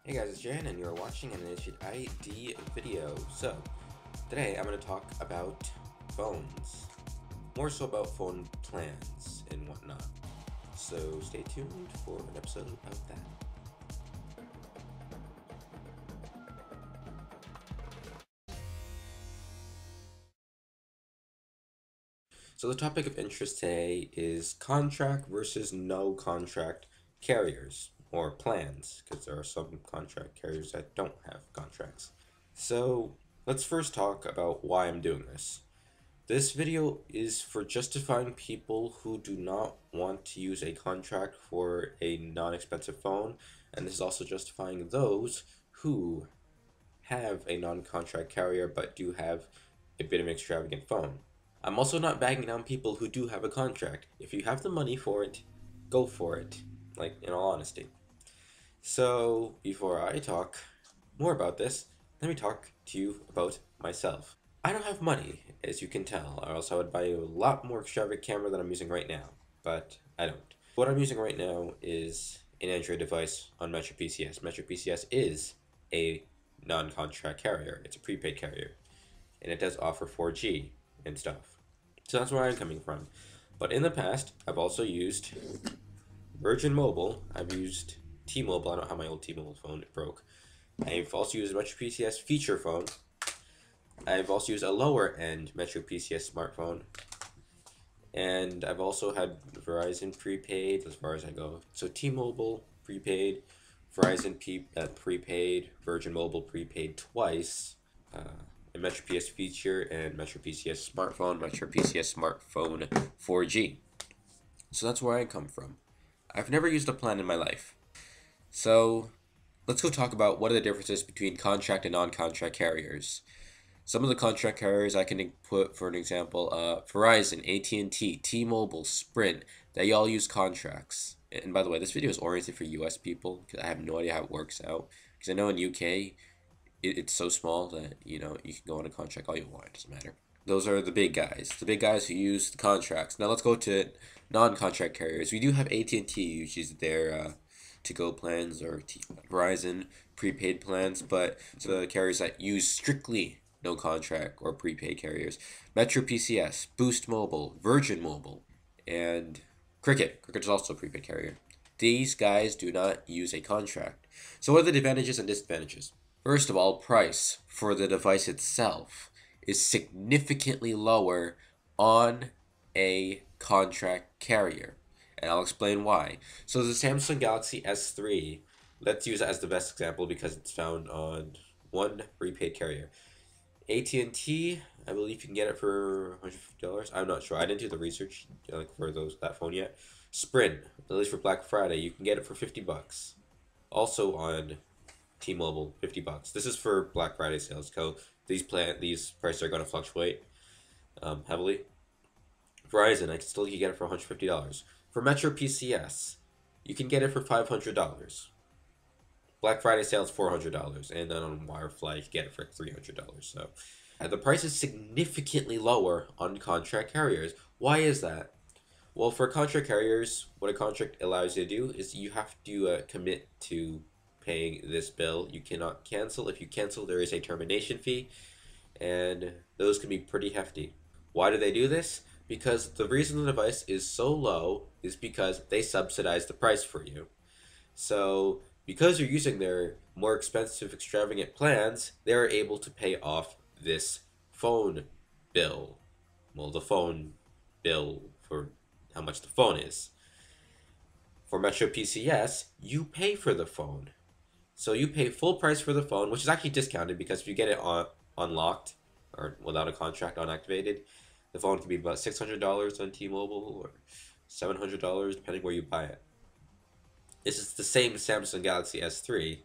Hey guys, it's Jan and you're watching an Initiate ID video. So, today I'm going to talk about phones. More so about phone plans and whatnot. So, stay tuned for an episode about that. So, the topic of interest today is contract versus no contract carriers or plans, because there are some contract carriers that don't have contracts. So, let's first talk about why I'm doing this. This video is for justifying people who do not want to use a contract for a non-expensive phone, and this is also justifying those who have a non-contract carrier but do have a bit of an extravagant phone. I'm also not bagging down people who do have a contract. If you have the money for it, go for it, like in all honesty. So, before I talk more about this, let me talk to you about myself. I don't have money, as you can tell, or else I would buy you a lot more extravagant camera than I'm using right now, but I don't. What I'm using right now is an Android device on Metro PCS. Metro PCS is a non-contract carrier. It's a prepaid carrier, and it does offer 4G and stuff. So that's where I'm coming from. But in the past, I've also used Virgin Mobile. I've used T-Mobile. I don't have my old T-Mobile phone. It broke. I've also used Metro PCS feature phone. I've also used a lower end Metro PCS smartphone. And I've also had Verizon prepaid as far as I go. So T-Mobile prepaid, Verizon prepaid, Virgin Mobile prepaid twice, a Metro PS feature, and Metro PCS smartphone, Metro PCS smartphone 4G. So that's where I come from. I've never used a plan in my life. So let's go talk about what are the differences between contract and non-contract carriers. Some of the contract carriers I can put, for an example, Verizon, AT&T, T-Mobile, Sprint, they all use contracts. And by the way, this video is oriented for US people because I have no idea how it works out. Because I know in UK, it's so small that, you can go on a contract all you want, it doesn't matter. Those are the big guys who use the contracts. Now let's go to non-contract carriers. We do have AT&T, which is their to-go plans, or Verizon prepaid plans, but the carriers that use strictly no contract or prepaid carriers: Metro PCS, Boost Mobile, Virgin Mobile, and Cricket. Cricket is also a prepaid carrier. These guys do not use a contract. So what are the advantages and disadvantages? First of all, price for the device itself is significantly lower on a contract carrier. And I'll explain why. So the Samsung Galaxy S3, let's use it as the best example because it's found on one prepaid carrier. AT&T, I believe you can get it for $150. I'm not sure. I didn't do the research for that phone yet. Sprint, at least for Black Friday, you can get it for $50. Also on T-Mobile, $50. This is for Black Friday sales. These prices are going to fluctuate heavily. Verizon, I can still get it for $150. For Metro PCS, you can get it for $500. Black Friday sales $400, and then on Wirefly you can get it for $300. So the price is significantly lower on contract carriers. Why is that? Well, for contract carriers, what a contract allows you to do is you have to commit to paying this bill. You cannot cancel. If you cancel, there is a termination fee, and those can be pretty hefty. Why do they do this? Because the reason the device is so low is because they subsidize the price for you. So because you're using their more expensive, extravagant plans, they're able to pay off this phone bill. Well, the phone bill for how much the phone is. For Metro PCS, you pay for the phone. So you pay full price for the phone, which is actually discounted because if you get it unlocked or without a contract, unactivated, the phone can be about $600 on T-Mobile or $700 depending where you buy it. This is the same Samsung Galaxy S3,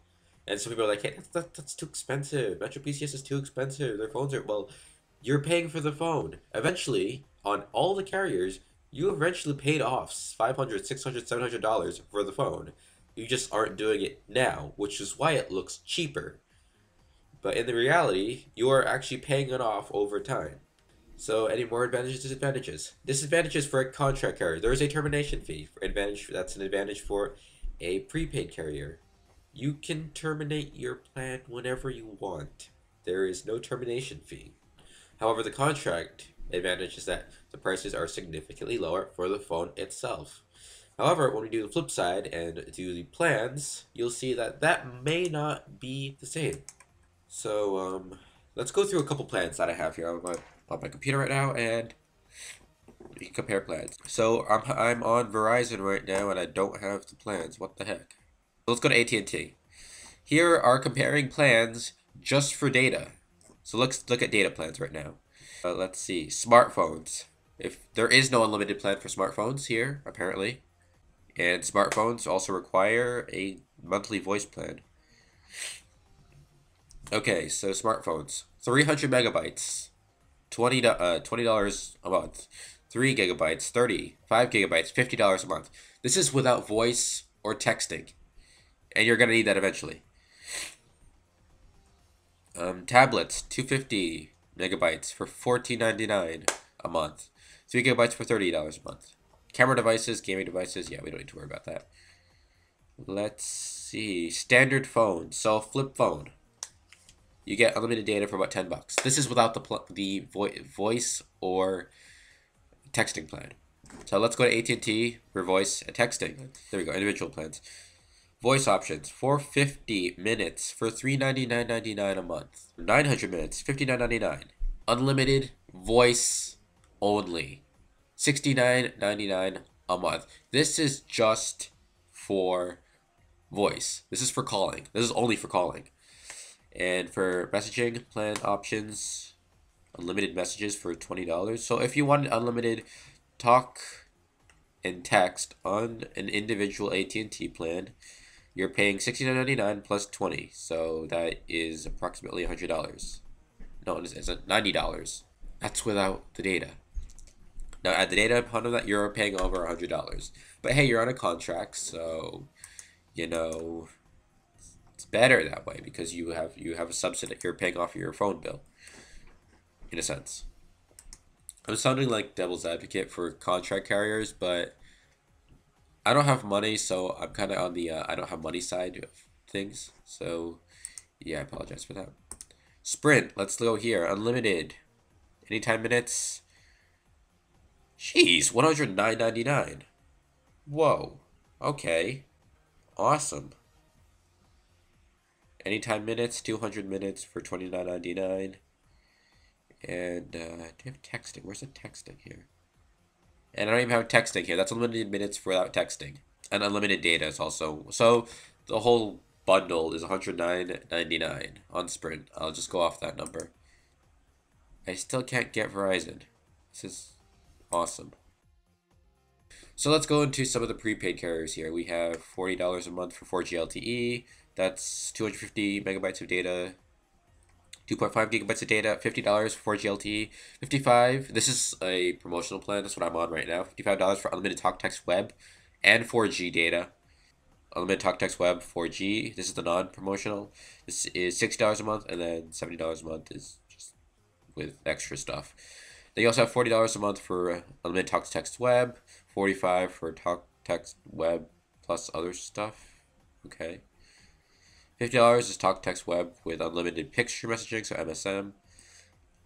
and some people are like, hey, that's too expensive. Metro PCS is too expensive. Their phones are, well, you're paying for the phone. Eventually, on all the carriers, you eventually paid off $500, $600, $700 for the phone. You just aren't doing it now, which is why it looks cheaper. But in the reality, you are actually paying it off over time. So any more advantages, disadvantages? Disadvantages for a contract carrier. There is a termination fee. That's an advantage for a prepaid carrier. You can terminate your plan whenever you want. There is no termination fee. However, the contract advantage is that the prices are significantly lower for the phone itself. However, when we do the flip side and do the plans, you'll see that that may not be the same. So, let's go through a couple plans that I have here on my computer right now, and we can compare plans. So, I'm on Verizon right now, and I don't have the plans. What the heck? So let's go to AT&T. Here are comparing plans just for data. So let's look at data plans right now. Let's see, smartphones. If there is no unlimited plan for smartphones here, apparently, and smartphones also require a monthly voice plan. Okay, so smartphones, 300 megabytes, $20 a month, 3 gigabytes, 30, 5 gigabytes, $50 a month. This is without voice or texting, and you're gonna need that eventually. Tablets, 250 megabytes for $14.99 a month, 3 gigabytes for $30 a month. Camera devices, gaming devices, yeah, we don't need to worry about that. Let's see, standard phone, so flip phone. You get unlimited data for about $10. This is without the voice or texting plan. So let's go to AT&T for voice and texting. There we go, individual plans. Voice options, 450 minutes for $399.99 a month. 900 minutes, $59.99. Unlimited voice only, $69.99 a month. This is just for voice. This is for calling. This is only for calling. And for messaging plan options, unlimited messages for $20. So if you want unlimited talk and text on an individual AT&T plan, you're paying $69.99 plus $20. So that is approximately $100. No, it's $90. That's without the data. Now add the data upon that, you're paying over $100. But hey, you're on a contract, so you know it's better that way because you have a subsidy. You're paying off your phone bill, in a sense. I'm sounding like devil's advocate for contract carriers, but I don't have money, so I'm kind of on the I don't have money side of things. So yeah, I apologize for that. Sprint, let's go here. Unlimited, anytime minutes. Jeez, $109.99. Whoa. Okay. Awesome. Anytime minutes, 200 minutes for $29.99. And do you have texting? Where's the texting here? And I don't even have texting here. That's unlimited minutes without texting. And unlimited data is also. So the whole bundle is $109.99 on Sprint. I'll just go off that number. I still can't get Verizon. This is awesome. So let's go into some of the prepaid carriers here. We have $40 a month for 4G LTE. That's 250 megabytes of data, 2.5 gigabytes of data, $50 for 4G LTE, 55. This is a promotional plan. That's what I'm on right now. $55 for unlimited talk, text, web, and 4G data. Unlimited talk, text, web, 4G. This is the non-promotional. This is $60 a month, and then $70 a month is just with extra stuff. Then you also have $40 a month for unlimited talk, text, web, 45 for talk, text, web, plus other stuff. Okay. $50 is talk, text, web with unlimited picture messaging, so MSM.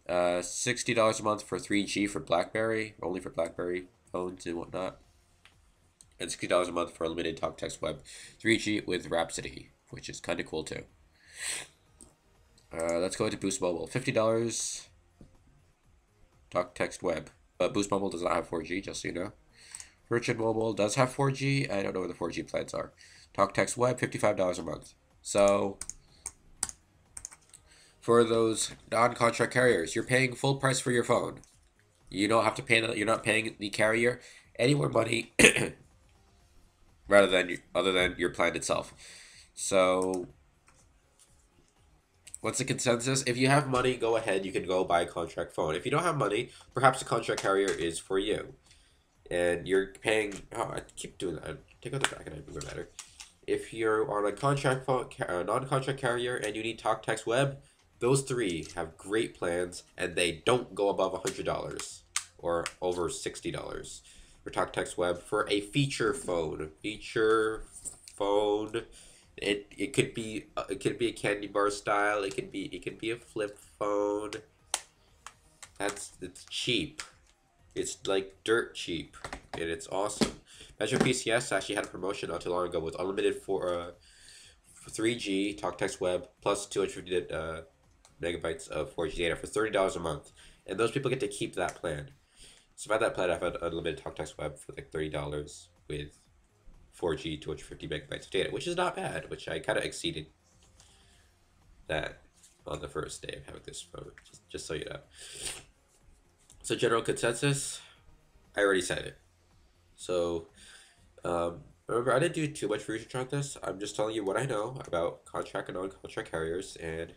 $60 a month for 3G for BlackBerry, only for BlackBerry phones and whatnot. And $60 a month for unlimited talk, text, web, 3G with Rhapsody, which is kind of cool too. Let's go into Boost Mobile. $50 talk, text, web. Boost Mobile does not have 4G, just so you know. Virgin Mobile does have 4G. I don't know where the 4G plans are. Talk, text, web, $55 a month. So for those non-contract carriers, you're paying full price for your phone. You don't have to pay. You're not paying the carrier any more money, other than your plan itself. So what's the consensus? If you have money, go ahead. You can go buy a contract phone. If you don't have money, perhaps a contract carrier is for you, and you're paying. Oh, I keep doing that. Take out the back and I do better. If you're on a contract phone, non-contract carrier, and you need talk, text, web, those three have great plans, and they don't go above $100 or over $60 for talk, text, web for a feature phone. Feature phone It could be a candy bar style. It could be a flip phone. It's cheap. It's like dirt cheap, and it's awesome. Metro PCS actually had a promotion not too long ago with unlimited for 3G talk text web plus 250 megabytes of 4G data for $30 a month, and those people get to keep that plan. So if I had that plan, I've had unlimited talk text web for like $30 with 4G 250 megabytes of data, which is not bad. Which I kind of exceeded that on the first day of having this phone. Just so you know. So general consensus, I already said it. So remember, I didn't do too much research on this. I'm just telling you what I know about contract and non-contract carriers, and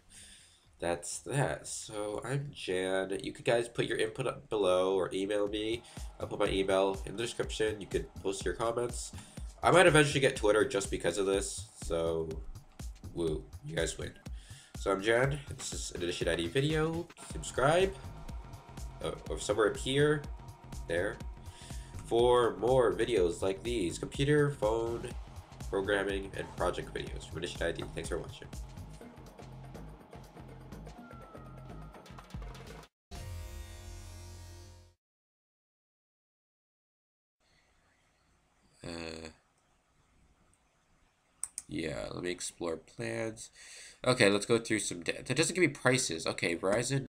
that's that. So I'm Jan. You could guys put your input up below or email me. I'll put my email in the description. You could post your comments. I might eventually get Twitter just because of this. So, woo, you guys win. So I'm Jan. This is an Edition ID video. Subscribe, or somewhere up here, there, for more videos like these: computer, phone, programming, and project videos from Edition ID. Thanks for watching. Uh, yeah, let me explore plans. Okay, let's go through some. That doesn't give me prices. Okay, Verizon